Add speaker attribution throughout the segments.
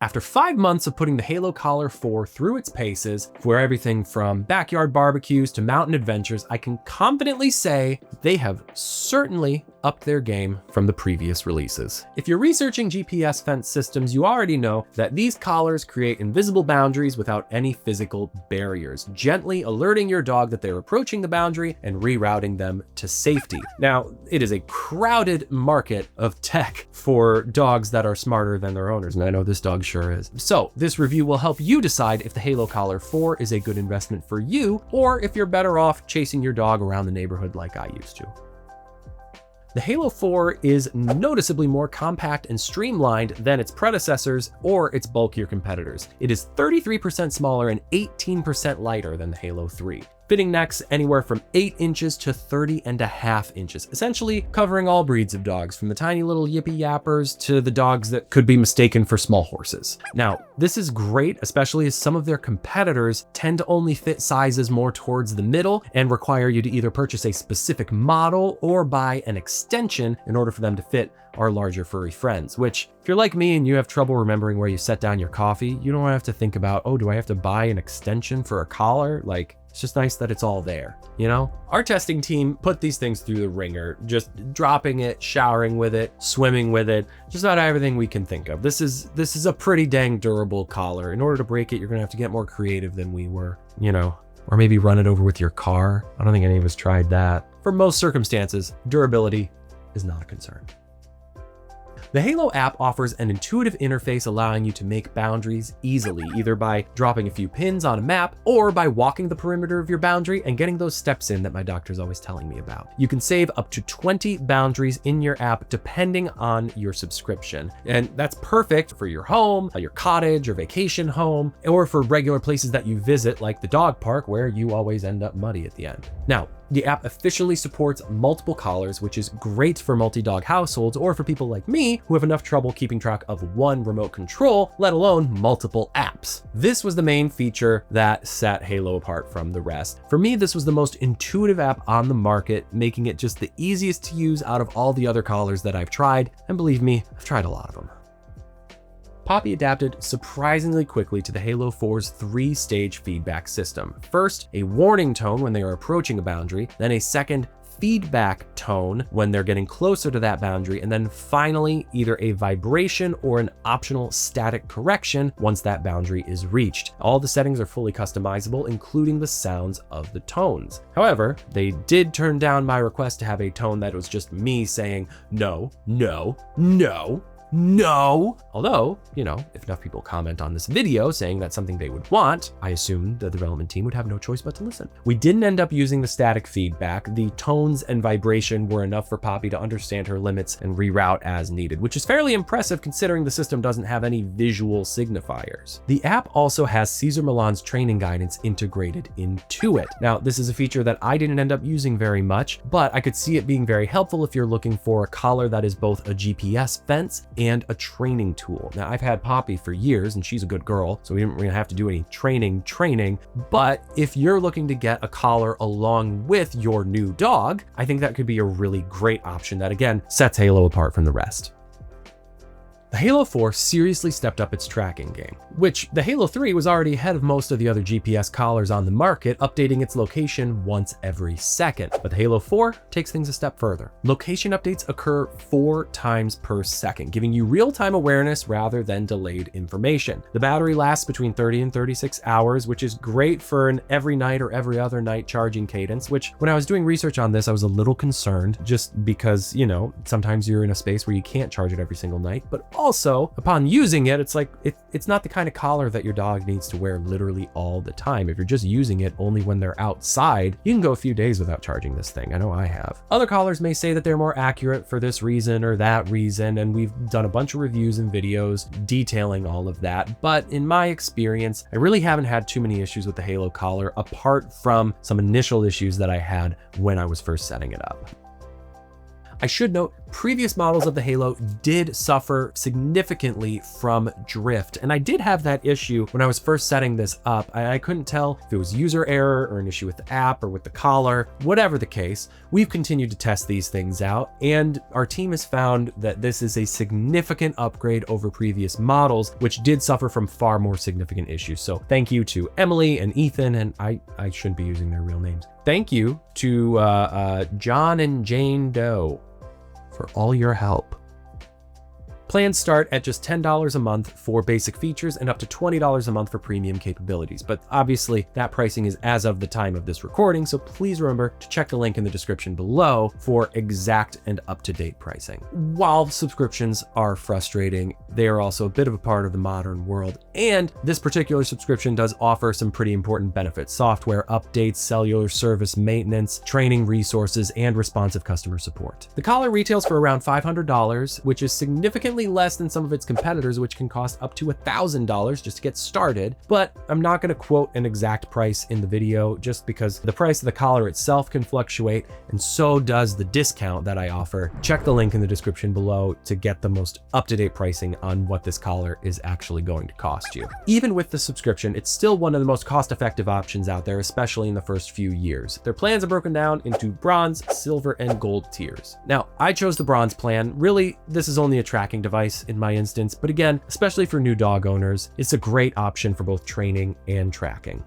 Speaker 1: After 5 months of putting the Halo Collar 4 through its paces, for everything from backyard barbecues to mountain adventures, I can confidently say they have certainly upped their game from the previous releases. If you're researching GPS fence systems, you already know that these collars create invisible boundaries without any physical barriers, gently alerting your dog that they're approaching the boundary and rerouting them to safety. Now, it is a crowded market of tech for dogs that are smarter than their owners, and I know this dog sure is. So this review will help you decide if the Halo Collar 4 is a good investment for you, or if you're better off chasing your dog around the neighborhood like I used to. The Halo 4 is noticeably more compact and streamlined than its predecessors or its bulkier competitors. It is 33% smaller and 18% lighter than the Halo 3. Fitting necks anywhere from 8 inches to 30.5 inches, essentially covering all breeds of dogs, from the tiny little yippy yappers to the dogs that could be mistaken for small horses. Now, this is great, especially as some of their competitors tend to only fit sizes more towards the middle and require you to either purchase a specific model or buy an extension in order for them to fit our larger furry friends, which if you're like me and you have trouble remembering where you set down your coffee, you don't have to think about, oh, do I have to buy an extension for a collar? Like, it's just nice that it's all there, you know? Our testing team put these things through the ringer, just dropping it, showering with it, swimming with it, just about everything we can think of. This is a pretty dang durable collar. In order to break it, you're gonna have to get more creative than we were, you know, or maybe run it over with your car. I don't think any of us tried that. For most circumstances, durability is not a concern. The Halo app offers an intuitive interface allowing you to make boundaries easily, either by dropping a few pins on a map or by walking the perimeter of your boundary and getting those steps in that my doctor's always telling me about. You can save up to 20 boundaries in your app depending on your subscription. And that's perfect for your home, your cottage or vacation home, or for regular places that you visit like the dog park where you always end up muddy at the end. Now, the app officially supports multiple collars, which is great for multi-dog households or for people like me who have enough trouble keeping track of one remote control, let alone multiple apps. This was the main feature that set Halo apart from the rest. For me, this was the most intuitive app on the market, making it just the easiest to use out of all the other collars that I've tried. And believe me, I've tried a lot of them. Poppy adapted surprisingly quickly to the Halo 4's 3-stage feedback system. First, a warning tone when they are approaching a boundary, then a second feedback tone when they're getting closer to that boundary, and then finally either a vibration or an optional static correction once that boundary is reached. All the settings are fully customizable, including the sounds of the tones. However, they did turn down my request to have a tone that was just me saying no, no, no, no. Although, you know, if enough people comment on this video saying that's something they would want, I assumed the development team would have no choice but to listen. We didn't end up using the static feedback. The tones and vibration were enough for Poppy to understand her limits and reroute as needed, which is fairly impressive considering the system doesn't have any visual signifiers. The app also has Cesar Millan's training guidance integrated into it. Now, this is a feature that I didn't end up using very much, but I could see it being very helpful if you're looking for a collar that is both a GPS fence and a training tool. Now, I've had Poppy for years and she's a good girl, so we didn't really have to do any training, but if you're looking to get a collar along with your new dog, I think that could be a really great option that again sets Halo apart from the rest. The Halo 4 seriously stepped up its tracking game, which the Halo 3 was already ahead of most of the other GPS collars on the market, updating its location once every second. But the Halo 4 takes things a step further. Location updates occur 4 times per second, giving you real-time awareness rather than delayed information. The battery lasts between 30 and 36 hours, which is great for an every night or every other night charging cadence, which when I was doing research on this, I was a little concerned just because, you know, sometimes you're in a space where you can't charge it every single night, but also, upon using it, it's like, it's not the kind of collar that your dog needs to wear literally all the time. If you're just using it only when they're outside, you can go a few days without charging this thing. I know I have. Other collars may say that they're more accurate for this reason or that reason, and we've done a bunch of reviews and videos detailing all of that. But in my experience, I really haven't had too many issues with the Halo collar, apart from some initial issues that I had when I was first setting it up. I should note, Previous models of the Halo did suffer significantly from drift, and I did have that issue when I was first setting this up. I couldn't tell if it was user error or an issue with the app or with the collar. Whatever the case, we've continued to test these things out, and our team has found that this is a significant upgrade over previous models, which did suffer from far more significant issues. So thank you to Emily and Ethan, and I shouldn't be using their real names. Thank you to John and Jane Doe for all your help. Plans start at just $10 a month for basic features and up to $20 a month for premium capabilities. But obviously that pricing is as of the time of this recording, so please remember to check the link in the description below for exact and up-to-date pricing. While subscriptions are frustrating, they are also a bit of a part of the modern world, and this particular subscription does offer some pretty important benefits: software updates, cellular service maintenance, training resources, and responsive customer support. The collar retails for around $500, which is significantly less than some of its competitors, which can cost up to $1,000 just to get started. But I'm not going to quote an exact price in the video just because the price of the collar itself can fluctuate, and so does the discount that I offer. Check the link in the description below to get the most up-to-date pricing on what this collar is actually going to cost you. Even with the subscription, it's still one of the most cost-effective options out there, especially in the first few years. Their plans are broken down into bronze, silver, and gold tiers. Now, I chose the bronze plan. Really, this is only a tracking device in my instance, but again, especially for new dog owners, it's a great option for both training and tracking.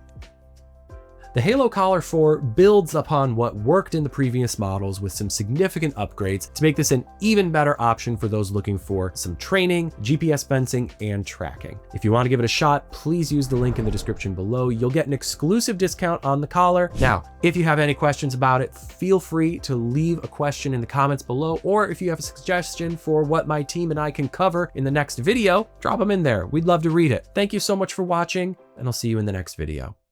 Speaker 1: The Halo Collar 4 builds upon what worked in the previous models with some significant upgrades to make this an even better option for those looking for some training, GPS fencing, and tracking. If you want to give it a shot, please use the link in the description below. You'll get an exclusive discount on the collar. Now, if you have any questions about it, feel free to leave a question in the comments below, or if you have a suggestion for what my team and I can cover in the next video, drop them in there. We'd love to read it. Thank you so much for watching, and I'll see you in the next video.